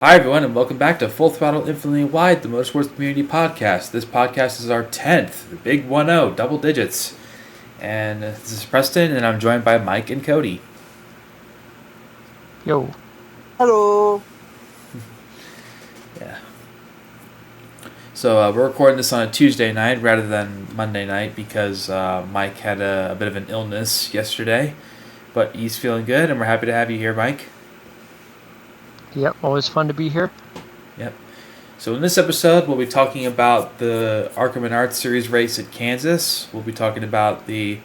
Hi, everyone, and welcome back to Full Throttle Infinitely Wide, the Motorsports Community Podcast. This podcast is our 10th, the big 1-0, double digits. And this is Preston, and I'm joined by Mike and Cody. Yo. Hello. Yeah. So we're recording this on a Tuesday night rather than Monday night because Mike had a bit of an illness yesterday. But he's feeling good, and we're happy to have you here, Mike. Yep, always fun to be here. Yep. So in this episode, we'll be talking about the ARCA Series race at Kansas. We'll be talking about the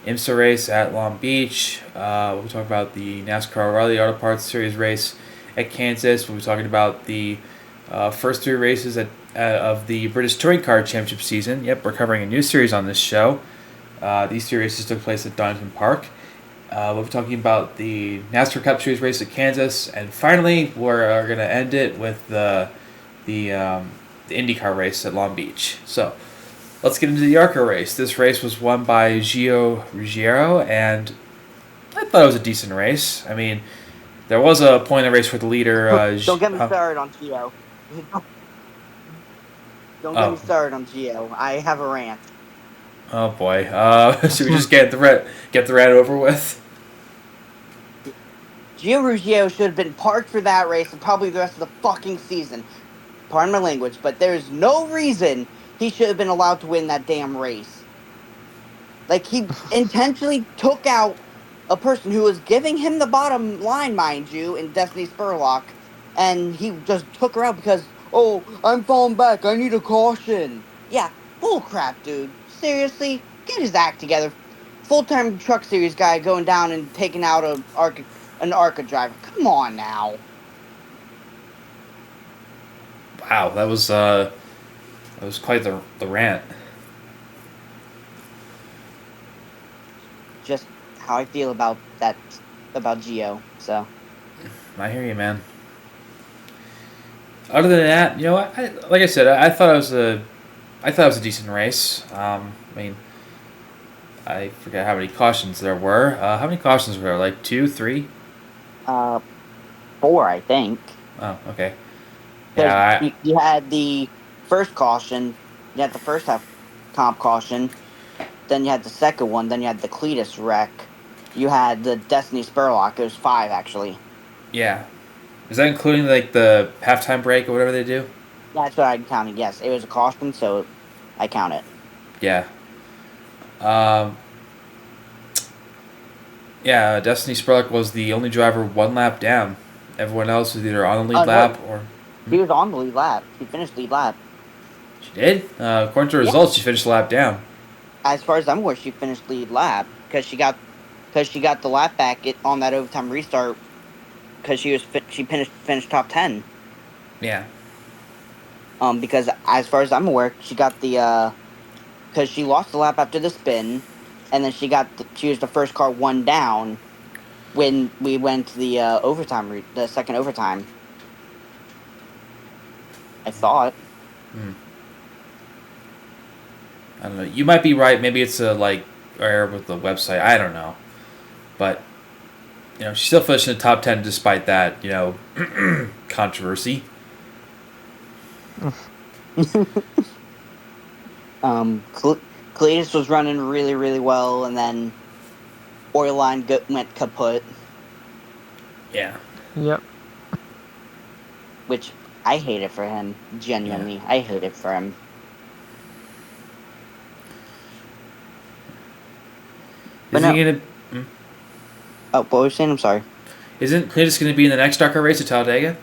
IMSA race at Long Beach. We'll be talking about the NASCAR O'Reilly Auto Parts Series race at Kansas. We'll be talking about the first three races of the British Touring Car Championship season. Yep, we're covering a new series on this show. These three races took place at Donington Park. We'll be talking about the NASCAR Cup Series race at Kansas, and finally, we're going to end it with the IndyCar race at Long Beach. So, let's get into the ARCA race. This race was won by Gio Ruggiero, and I thought it was a decent race. I mean, there was a point in the race where the leader... Don't get me started on Gio. Don't get me started on Gio. I have a rant. Oh boy. Should we just get the rant over with? Gio Ruggiero should have been parked for that race and probably the rest of the fucking season. Pardon my language, but there's no reason he should have been allowed to win that damn race. Like, he intentionally took out a person who was giving him the bottom line, mind you, in Destiny Spurlock, and he just took her out because, oh, I'm falling back, I need a caution. Yeah, bullcrap, dude. Seriously? Get his act together. Full-time Truck Series guy going down and taking out an ARCA driver. Come on now. Wow, that was quite the rant. Just how I feel about Gio, so. I hear you, man. Other than that, you know, like I said, I thought it was a decent race. I mean, I forget how many cautions there were. How many cautions were there? Like 2, 3? 4, I think. Oh, okay. Yeah, you had the first caution, you had the first half comp caution, then you had the second one, then you had the Cletus wreck, you had the Destiny Spurlock. It was 5, actually. Yeah. Is that including, like, the halftime break or whatever they do? That's what I'm counting, yes. It was a caution, so I count it. Yeah. Yeah, Destiny Spurlock was the only driver one lap down. Everyone else was either on the lead lap or... He was on the lead lap. He finished lead lap. She did? According to results, she finished the lap down. As far as I'm aware, she finished lead lap because she got the lap back on that overtime restart because she finished top 10. Yeah. Because as far as I'm aware, she got the because she lost the lap after the spin, and then she was the first car one down when we went to the the second overtime. I thought. I don't know. You might be right. Maybe it's a error with the website. I don't know. But you know, she still finished in the top 10 despite that, you know, controversy. Cletus was running really, really well, and then oil line went kaput. Yeah. Yep. Which I hate it for him. Genuinely, yeah. I hate it for him. Isn't he gonna? Oh, what were you saying? I'm sorry. Isn't Cletus going to be in the next ARCA race at Talladega?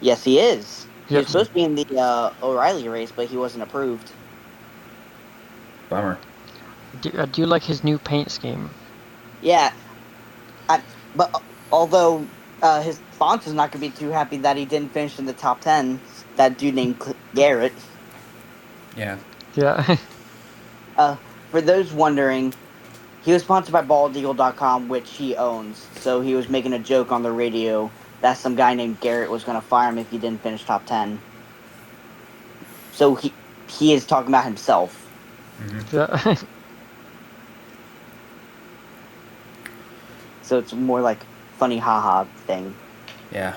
Yes, he is. Yep. He was supposed to be in the O'Reilly race, but he wasn't approved. Bummer. Do you like his new paint scheme? Yeah. But although his sponsor is not going to be too happy that he didn't finish in the top 10, that dude named Garrett. Yeah. Yeah. For those wondering, he was sponsored by BaldEagle.com, which he owns. So he was making a joke on the radio that some guy named Garrett was going to fire him if he didn't finish top 10. So he is talking about himself. Mm-hmm. Yeah. So it's more like funny haha thing. Yeah.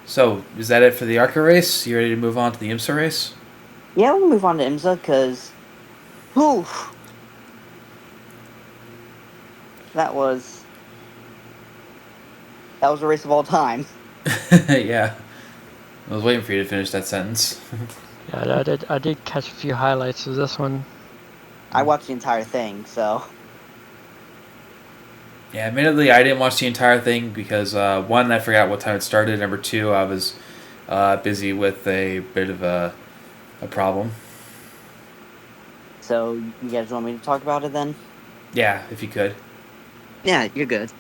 So, is that it for the ARCA race? You ready to move on to the IMSA race? Yeah, we'll move on to IMSA because, whew, that was a race of all time. Yeah. I was waiting for you to finish that sentence. Yeah, I did catch a few highlights of this one. I watched the entire thing, so. Yeah, admittedly, I didn't watch the entire thing because, one, I forgot what time it started. Number two, I was busy with a bit of a problem. So, you guys want me to talk about it then? Yeah, if you could. Yeah, you're good.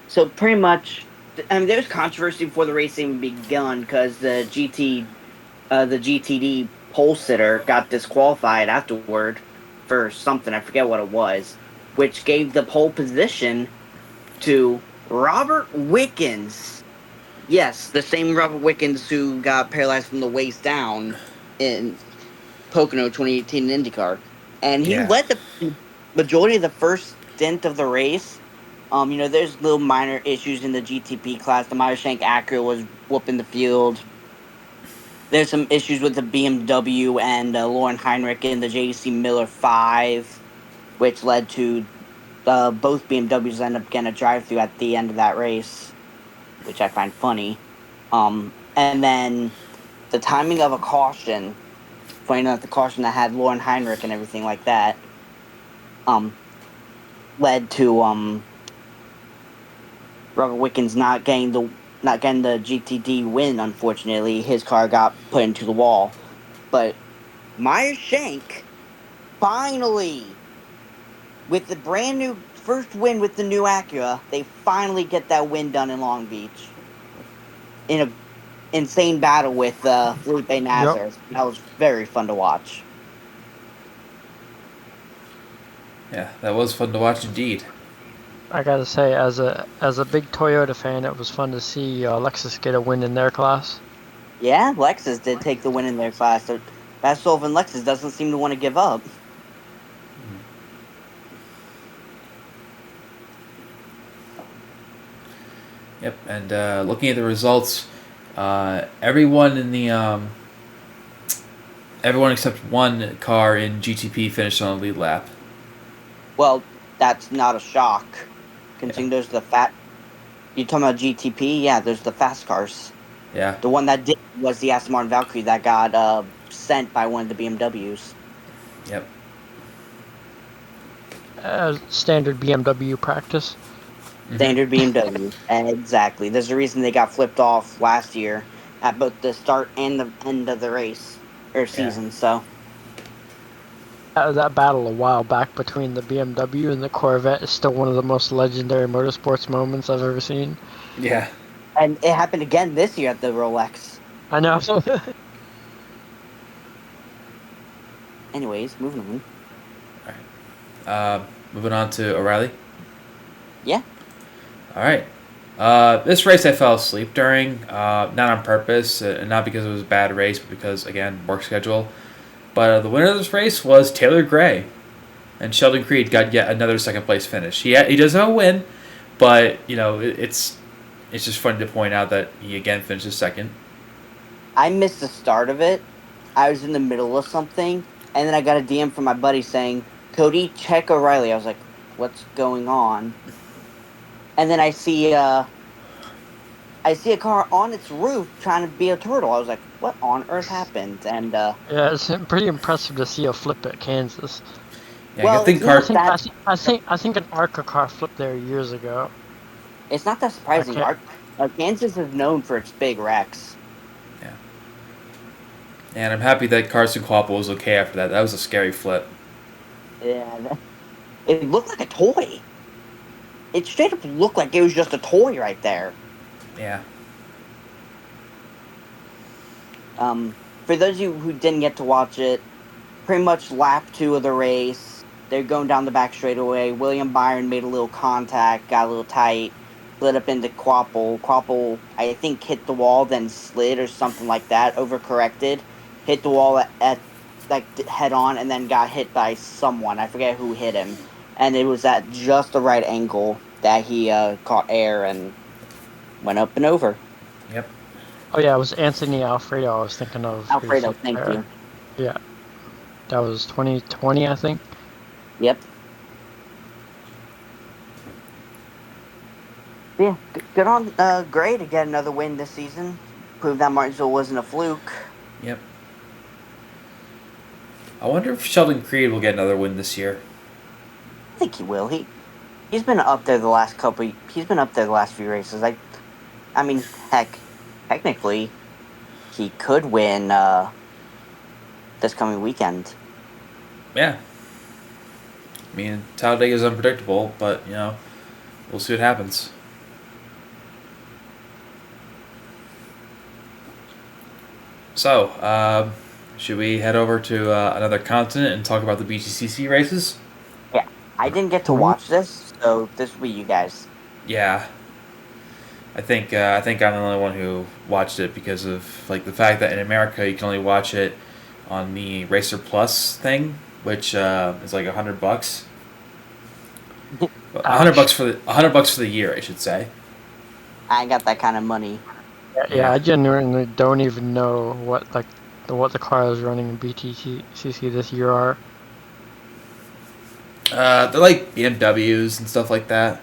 So pretty much, I mean, there's controversy before the race even begun because the GTD pole sitter got disqualified afterward for something, I forget what it was, which gave the pole position to Robert Wickens. Yes, the same Robert Wickens who got paralyzed from the waist down in Pocono 2018 IndyCar. And he Yeah. led the majority of the first stint of the race. There's little minor issues in the GTP class. The Meyershank Acura was whooping the field. There's some issues with the BMW and Lauren Heinrich in the JDC Miller 5, which led to both BMWs end up getting a drive-through at the end of that race, which I find funny. And then the timing of a caution, finding out the caution that had Lauren Heinrich and everything like that, led to Robert Wickens not getting the GTD win. Unfortunately, his car got put into the wall. But Meyershank finally, with the brand new first win with the new Acura, they finally get that win done in Long Beach in a insane battle with Felipe Yep. Nasr. That was very fun to watch. Yeah, that was fun to watch indeed. I gotta say, as a big Toyota fan, it was fun to see Lexus get a win in their class. Yeah, Lexus did take the win in their class. So that Sullivan Lexus doesn't seem to want to give up. Yep, and looking at the results, everyone in the everyone except one car in GTP finished on the lead lap. Well, that's not a shock. Considering there's the fat. You talking about GTP? Yeah, there's the fast cars. Yeah. The one that did was the Aston Martin Valkyrie that got sent by one of the BMWs. Yep. Standard BMW practice. Standard BMW. Exactly. There's a reason they got flipped off last year at both the start and the end of the race or season. So That battle a while back between the BMW and the Corvette is still one of the most legendary motorsports moments I've ever seen. Yeah. and it happened again this year at the Rolex. I know. Anyways, moving on. Moving on to O'Reilly. Yeah. All right. This race I fell asleep during, not on purpose, and not because it was a bad race, but because, again, work schedule. But the winner of this race was Taylor Gray, and Sheldon Creed got yet another second place finish. He doesn't have a win, but it's just funny to point out that he again finishes second. I missed the start of it. I was in the middle of something, and then I got a DM from my buddy saying, "Cody, check O'Reilly." I was like, "What's going on?" And then I see a car on its roof trying to be a turtle. I was like, "What on earth happened?" And yeah, it's pretty impressive to see a flip at Kansas. Yeah, well, I think an ARCA car flipped there years ago. It's not that surprising. Kansas is known for its big wrecks. Yeah. And I'm happy that Carson Kvapil was okay after that. That was a scary flip. Yeah, it looked like a toy. It straight up looked like it was just a toy right there. Yeah. For those of you who didn't get to watch it, pretty much lap 2 of the race, they're going down the back straightaway. William Byron made a little contact, got a little tight, split up into Kvapil. Kvapil, I think, hit the wall, then slid or something like that, overcorrected, hit the wall at head on, and then got hit by someone. I forget who hit him. And it was at just the right angle that he caught air and went up and over. Yep. Oh yeah, it was Anthony Alfredo I was thinking of. He was Alfredo, up thank there. you. Yeah, that was 2020, I think. Yep. Yeah, good on Gray to get another win this season. Prove that Martinsville wasn't a fluke. Yep. I wonder if Sheldon Creed will get another win this year. I think he will. He's been up there the last couple. He's been up there the last few races. I mean, heck, technically, he could win this coming weekend. Yeah. I mean, Talladega's unpredictable, but, we'll see what happens. So, should we head over to another continent and talk about the BTCC races? Yeah, I didn't get to watch this, so this will be you guys. Yeah. I think I'm the only one who watched it because of the fact that in America you can only watch it on the Racer Plus thing, which is like $100. $100 for $100 for the year, I should say. I ain't got that kind of money. Yeah, I genuinely don't even know what the cars running in BTCC this year are. They're like BMWs and stuff like that.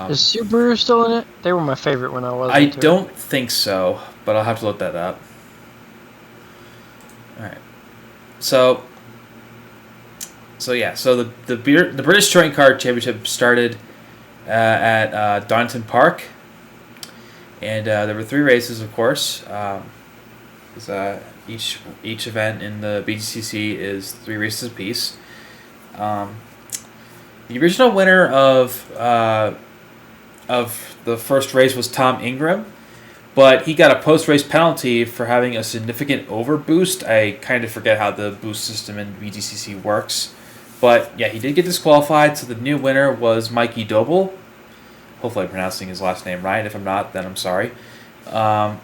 Is Subaru still in it? They were my favorite when I was. I don't think so, but I'll have to look that up. All right. So the British Touring Car Championship started at Donington Park, and there were 3 races, of course. Each event in the BTCC is 3 races apiece. The original winner of the first race was Tom Ingram, but he got a post-race penalty for having a significant overboost. I kind of forget how the boost system in BTCC works, but yeah, he did get disqualified. So the new winner was Mikey Doble. Hopefully, I'm pronouncing his last name right. If I'm not, then I'm sorry. And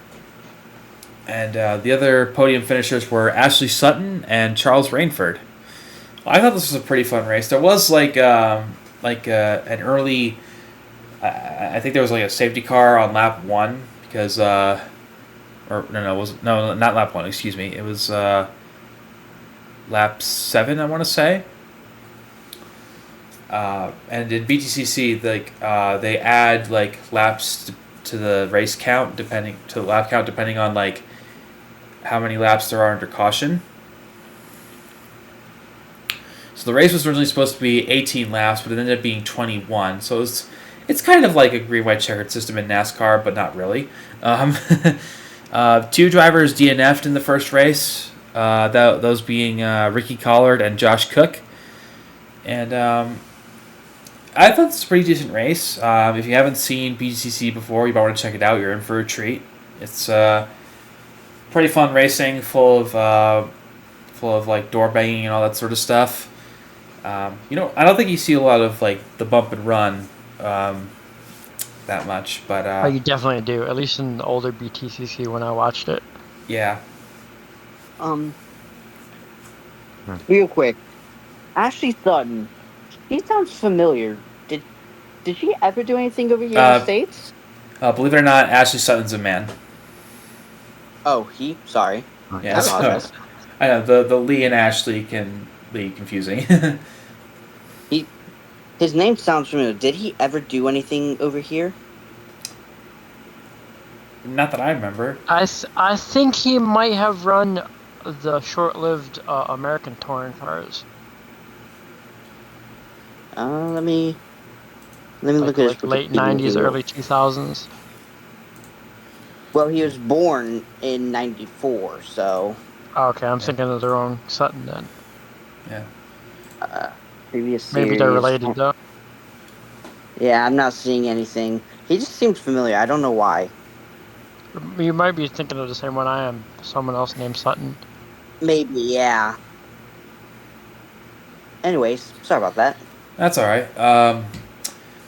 the other podium finishers were Ashley Sutton and Charles Rainford. I thought this was a pretty fun race. There was an early, I think there was like a safety car on lap 1 because, not lap 1. Excuse me, it was lap 7. I want to say. And in BTCC, they add laps to the race count depending on how many laps there are under caution. So the race was originally supposed to be 18 laps, but it ended up being 21. So it's kind of like a green, white, checkered system in NASCAR, but not really. 2 drivers DNF'd in the first race, those being Ricky Collard and Josh Cook. And I thought this was a pretty decent race. If you haven't seen BTCC before, you might want to check it out. You're in for a treat. It's pretty fun racing, full of door banging and all that sort of stuff. I don't think you see a lot of the bump and run that much, but Oh, you definitely do. At least in the older BTCC when I watched it. Yeah. Real quick, Ashley Sutton. He sounds familiar. Did she ever do anything over here in the States? Believe it or not, Ashley Sutton's a man. Oh, sorry. Yeah, I know the Lee and Ashley can be confusing. His name sounds familiar. Did he ever do anything over here? Not that I remember. I think he might have run the short-lived American touring cars. Let me look at his late 90s, early 2000s. Well, he was born in 94, so. Okay, I'm thinking of the wrong Sutton then. Yeah. Previous series. Maybe they're related though. Yeah, I'm not seeing anything. He just seems familiar. I don't know why. You might be thinking of the same one I am. Someone else named Sutton. Maybe, yeah. Anyways, sorry about that. That's all right.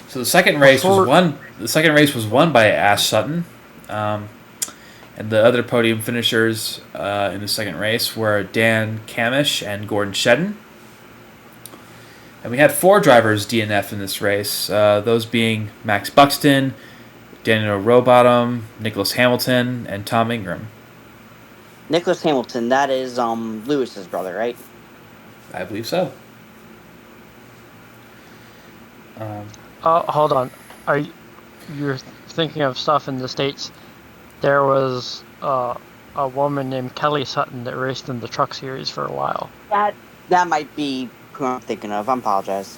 So the second race was won. The second race was won by Ash Sutton, and the other podium finishers in the second race were Dan Camish and Gordon Shedden. And we had 4 drivers DNF in this race. Those being Max Buxton, Daniel Rowbottom, Nicholas Hamilton, and Tom Ingram. Nicholas Hamilton, that is Lewis's brother, right? I believe so. Hold on. You're thinking of stuff in the States? There was a woman named Kelly Sutton that raced in the truck series for a while. That might be who I'm thinking of. I apologize.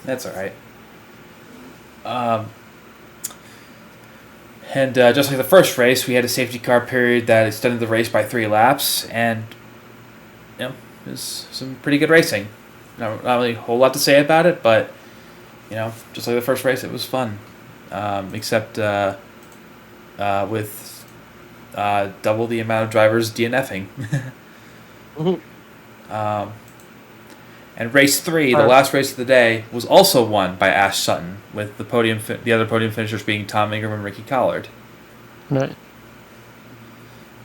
That's all right. And just like the first race, we had a safety car period that extended the race by 3 laps, and it was some pretty good racing. Not really a whole lot to say about it, but just like the first race, it was fun. Except with double the amount of drivers DNFing. And race 3, the last race of the day, was also won by Ash Sutton, with the other podium finishers being Tom Ingram and Ricky Collard. Right.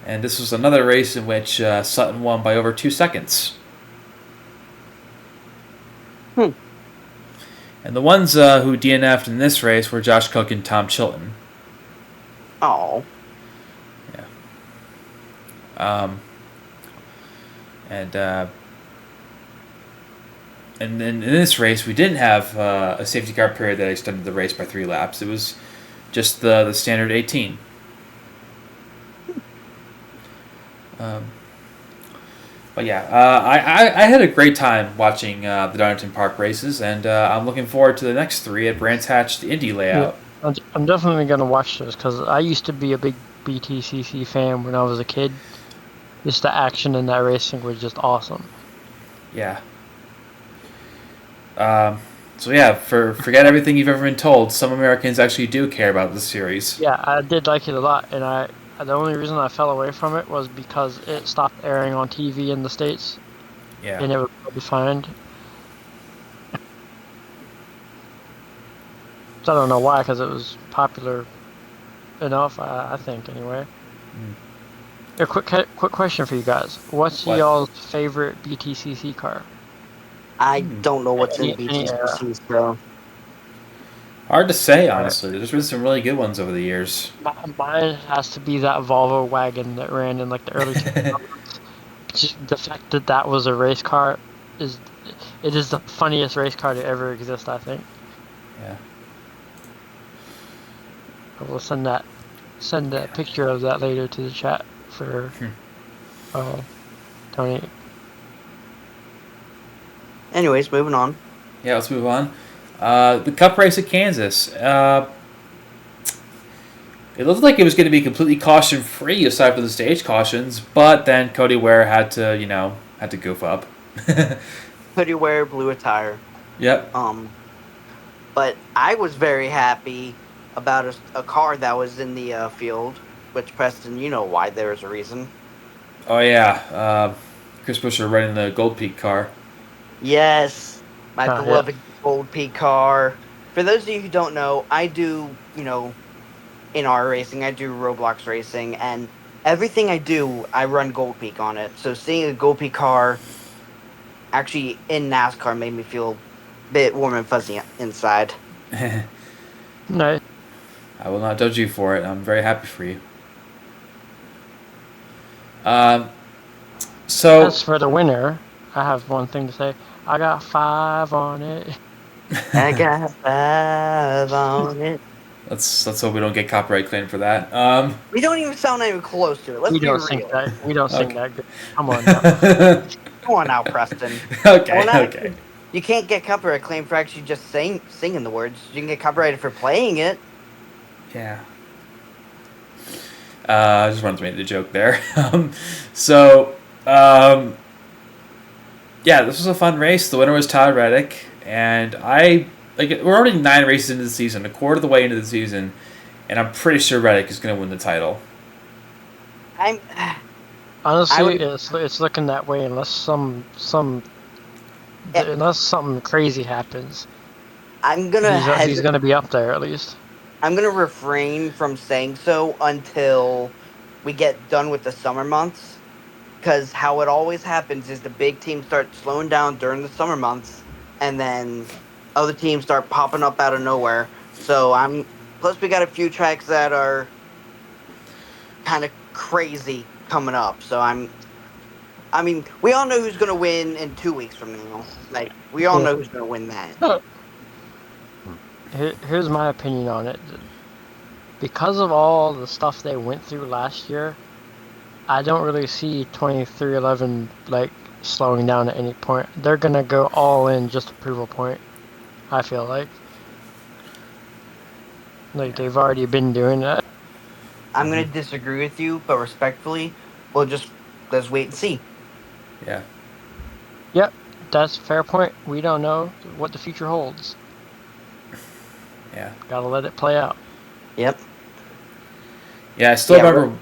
And this was another race in which Sutton won by over 2 seconds. And the ones who DNF'd in this race were Josh Cook and Tom Chilton. Oh. Yeah. And then in this race, we didn't have a safety car period that extended the race by 3 laps. It was just the standard 18. But yeah, I had a great time watching the Donington Park races, and I'm looking forward to the next 3 at Brands Hatch, the Indy layout. Yeah, I'm definitely going to watch this because I used to be a big BTCC fan when I was a kid. Just the action in that racing was just awesome. Yeah. So yeah, forget everything you've ever been told. Some Americans actually do care about this series. Yeah, I did like it a lot, and the only reason I fell away from it was because it stopped airing on TV in the States. Yeah. And it was defined. So I don't know why, because it was popular enough, I think, anyway. A quick question for you guys. What's y'all's favorite BTCC car? I don't know what's in BTCC, so... Hard to say, honestly. There's been some really good ones over the years. Mine has to be that Volvo wagon that ran in like the early 2000s. Just the fact that that was a race car is the funniest race car to ever exist, I think. Yeah. I will send that picture of that later to the chat for Tony. Anyways, moving on. Yeah, let's move on. The Cup race at Kansas. It looked like it was going to be completely caution-free aside from the stage cautions, but then Cody Ware had to goof up. Cody Ware blew a tire. Yep. But I was very happy about a car that was in the field, which, Preston, you know why there is a reason. Oh, yeah. Chris Buescher running the Gold Peak car. Yes, my beloved Gold Peak car. For those of you who don't know, I do, in our racing, I do Roblox racing, and everything I do, I run Gold Peak on it. So seeing a Gold Peak car actually in NASCAR made me feel a bit warm and fuzzy inside. No. I will not judge you for it. I'm very happy for you. So as for the winner, I have one thing to say. I got 5 on it. I got 5 on it. Let's hope we don't get copyright claim for that. We don't even sound even close to it. Let's be real. We don't sing that good. Come on now. Come on now, Preston. Okay. You can't get copyright claim for actually just singing the words. You can get copyrighted for playing it. Yeah. I just wanted to make the joke there. Yeah, this was a fun race. The winner was Todd Reddick, and we're already 9 races into the season, a quarter of the way into the season, and I'm pretty sure Reddick is going to win the title. Honestly, it's looking that way unless unless something crazy happens. He's gonna be up there at least. I'm gonna refrain from saying so until we get done with the summer months, because how it always happens is the big teams start slowing down during the summer months, and then other teams start popping up out of nowhere. So I'm Plus, we got a few tracks that are kind of crazy coming up. So I mean, we all know who's going to win in 2 weeks from now. Like, we all know who's going to win that. Here's my opinion on it. Because of all the stuff they went through last year, I don't really see 2311 like slowing down at any point. They're gonna go all in just to prove a point. I feel like they've already been doing that. I'm going to disagree with you, but respectfully, let's wait and see. Yeah. Yep, that's a fair point. We don't know what the future holds. Yeah. Gotta let it play out. Yep. Yeah, I still remember.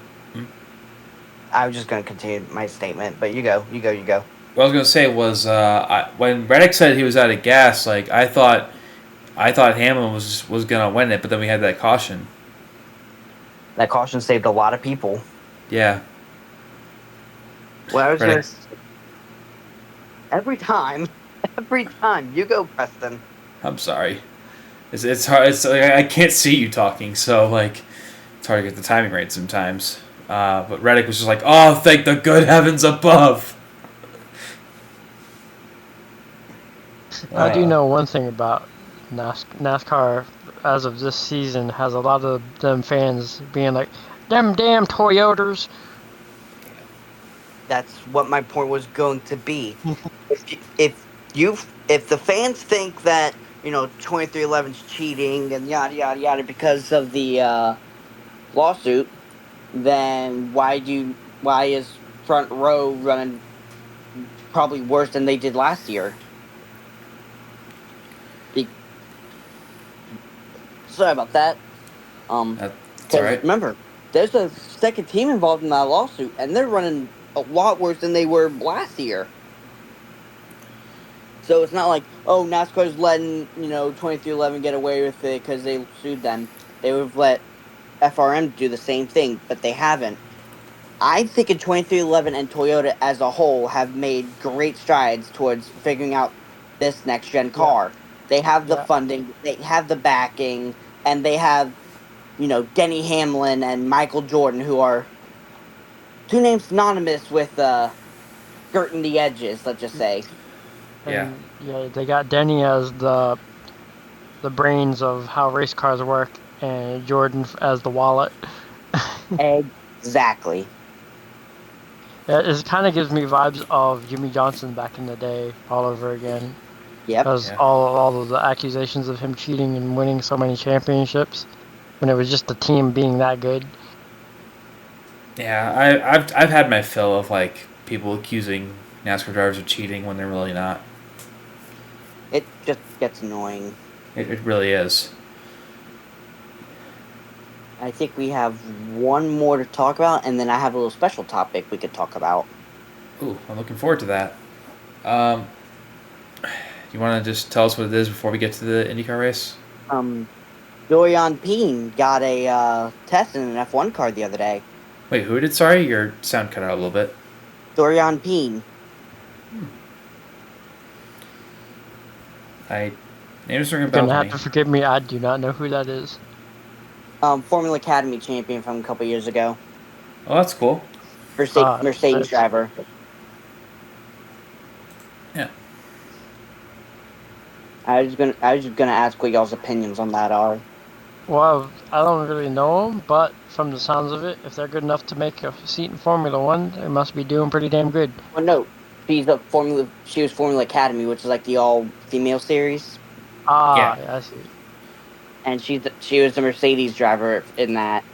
I was just going to continue my statement, but you go. What I was gonna say was when Reddick said he was out of gas, like I thought Hamlin was gonna win it, but then we had that caution. That caution saved a lot of people. Yeah. Well, I was Reddick. every time you go, Preston. I'm sorry. It's hard. It's like, I can't see you talking, so like it's hard to get the timing right sometimes. But Reddick was just like, "Oh, thank the good heavens above." I do know one thing about NASCAR as of this season has a lot of them fans being like, "Them damn Toyotas." That's what my point was going to be. if the fans think that 2311's cheating and yada yada yada because of the lawsuit, then why is front row running probably worse than they did last year? Sorry about that. That's all right. Remember, there's a second team involved in that lawsuit, and they're running a lot worse than they were last year. So it's not like, oh, NASCAR's letting 2311 get away with it because they sued them. They would have let FRM do the same thing, but they haven't. I think 2311 and Toyota as a whole have made great strides towards figuring out this next gen car. They have the funding, they have the backing, and they have, Denny Hamlin and Michael Jordan, who are two names synonymous with skirting the edges, let's just say. And, yeah, they got Denny as the brains of how race cars work, and Jordan as the wallet. Exactly. It kind of gives me vibes of Jimmy Johnson back in the day all over again. Yep. Because all of the accusations of him cheating and winning so many championships, when it was just the team being that good. Yeah, I've had my fill of like people accusing NASCAR drivers of cheating when they're really not. It just gets annoying. It really is. I think we have one more to talk about, and then I have a little special topic we could talk about. Ooh, I'm looking forward to that. You want to just tell us what it is before we get to the IndyCar race? Dorian Peen got a test in an F1 car the other day. Wait, who did? Sorry, your sound cut out a little bit. Dorian Peen. Name is ringing a You're bell gonna to have to forgive me. I do not know who that is. Formula Academy champion from a couple years ago. Oh, that's cool. Mercedes driver. Yeah. I was just gonna ask what y'all's opinions on that are. Well, I don't really know them, but from the sounds of it, if they're good enough to make a seat in Formula One, they must be doing pretty damn good. Well, no, she was Formula Academy, which is like the all-female series. Yeah, I see. And she was a Mercedes driver in that,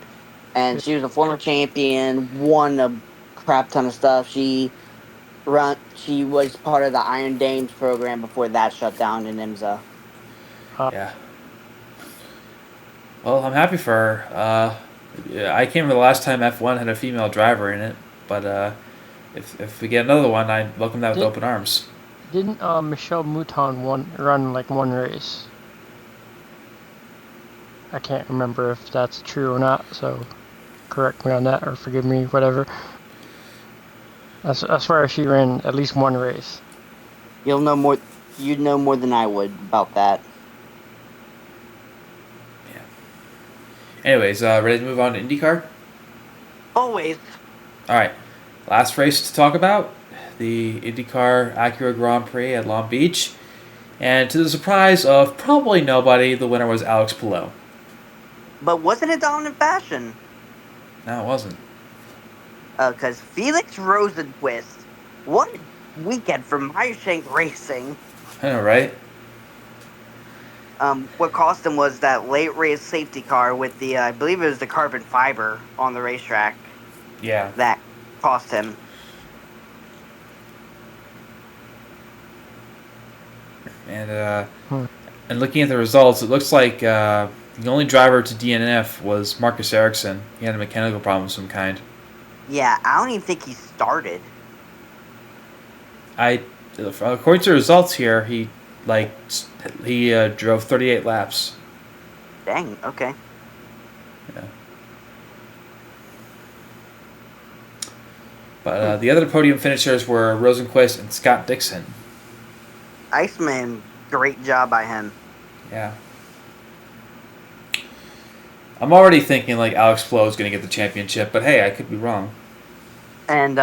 and she was a former champion, won a crap ton of stuff. She was part of the Iron Dames program before that shut down in IMSA. Yeah. Well, I'm happy for her. I can't remember the last time F1 had a female driver in it, but if we get another one, I welcome that with open arms. Didn't Michelle Mouton run like one race? I can't remember if that's true or not, so correct me on that or forgive me, whatever. I swear she ran at least one race. You'd know more than I would about that. Yeah. Anyways, ready to move on to IndyCar? Always. All right. Last race to talk about, the IndyCar Acura Grand Prix at Long Beach. And to the surprise of probably nobody, the winner was Alex Palou. But wasn't it dominant fashion? No, it wasn't. Because Felix Rosenquist, what a weekend for Meyershank Racing. I know, right? What cost him was that late race safety car with the, I believe it was the carbon fiber on the racetrack. Yeah. That cost him. And and looking at the results, it looks like the only driver to DNF was Marcus Ericsson. He had a mechanical problem of some kind. Yeah, I don't even think he started. According to the results here, he drove 38 laps. Dang, okay. Yeah. But the other podium finishers were Rosenquist and Scott Dixon. Iceman, great job by him. Yeah. I'm already thinking like Alex Palou is going to get the championship, but hey, I could be wrong. And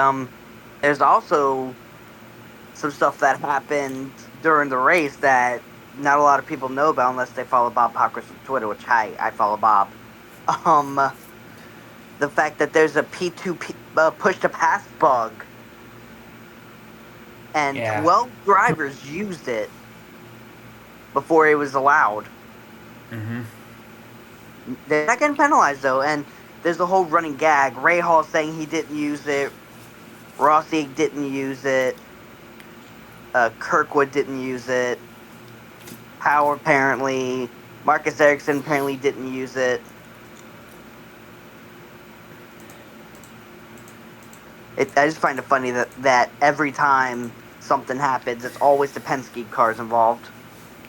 there's also some stuff that happened during the race that not a lot of people know about unless they follow Bob Pockris on Twitter, which I follow Bob. The fact that there's a P2 push to pass bug, and 12 drivers used it before it was allowed. Mm-hmm. They're not getting penalized though, and there's a whole running gag. Ray Hall saying he didn't use it. Rossi didn't use it. Kirkwood didn't use it. Power apparently. Marcus Ericsson apparently didn't use it. I just find it funny that every time something happens, it's always the Penske cars involved.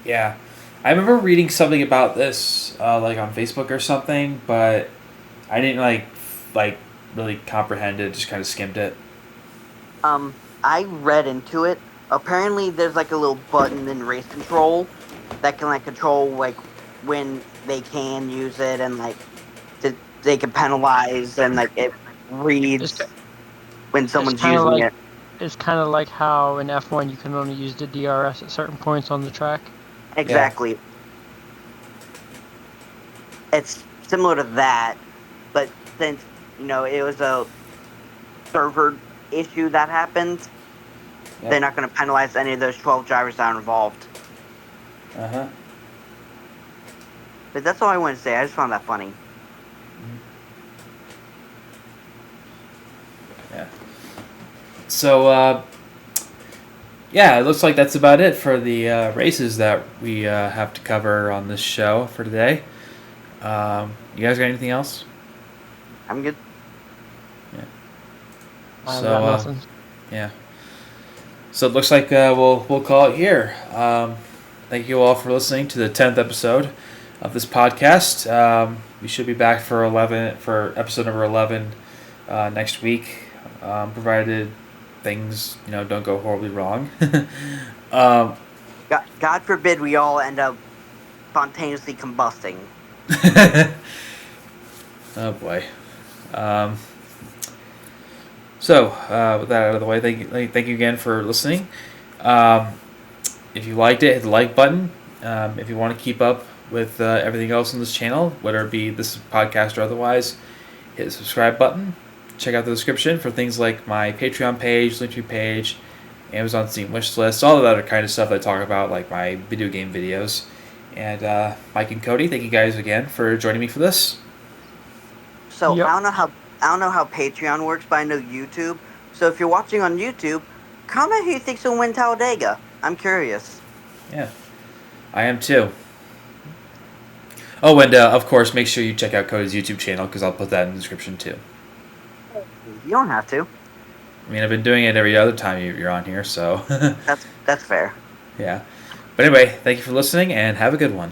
Yeah. I remember reading something about this, like on Facebook or something, but I didn't like really comprehend it. Just kind of skimmed it. I read into it. Apparently, there's like a little button in race control that can like control like when they can use it and like they can penalize and like it reads when someone's using it. It's kind of like how in F1 you can only use the DRS at certain points on the track. Exactly. Yeah. It's similar to that, but since, it was a server issue that happened, they're not going to penalize any of those 12 drivers that are involved. Uh-huh. But that's all I wanted to say. I just found that funny. Yeah. So, it looks like that's about it for the races that we have to cover on this show for today. You guys got anything else? I'm good. Yeah. Yeah. So it looks like we'll call it here. Thank you all for listening to the 10th episode of this podcast. We should be back for episode number 11 next week, provided things don't go horribly wrong. God forbid we all end up spontaneously combusting. Oh boy. So with that out of the way, thank you again for listening. If you liked it, hit the like button. If you want to keep up with everything else on this channel, whether it be this podcast or otherwise, hit the subscribe button. Check out the description for things like my Patreon page, Linktree page, Amazon Steam wish list, all of that other kind of stuff that I talk about, like my video game videos. And Mike and Cody, thank you guys again for joining me for this. So yep. I don't know how Patreon works, but I know YouTube. So if you're watching on YouTube, comment who you think's gonna win Talladega. I'm curious. Yeah, I am too. Oh, and of course, make sure you check out Cody's YouTube channel because I'll put that in the description too. You don't have to. I mean, I've been doing it every other time you're on here, so. That's fair. Yeah. But anyway, thank you for listening and have a good one.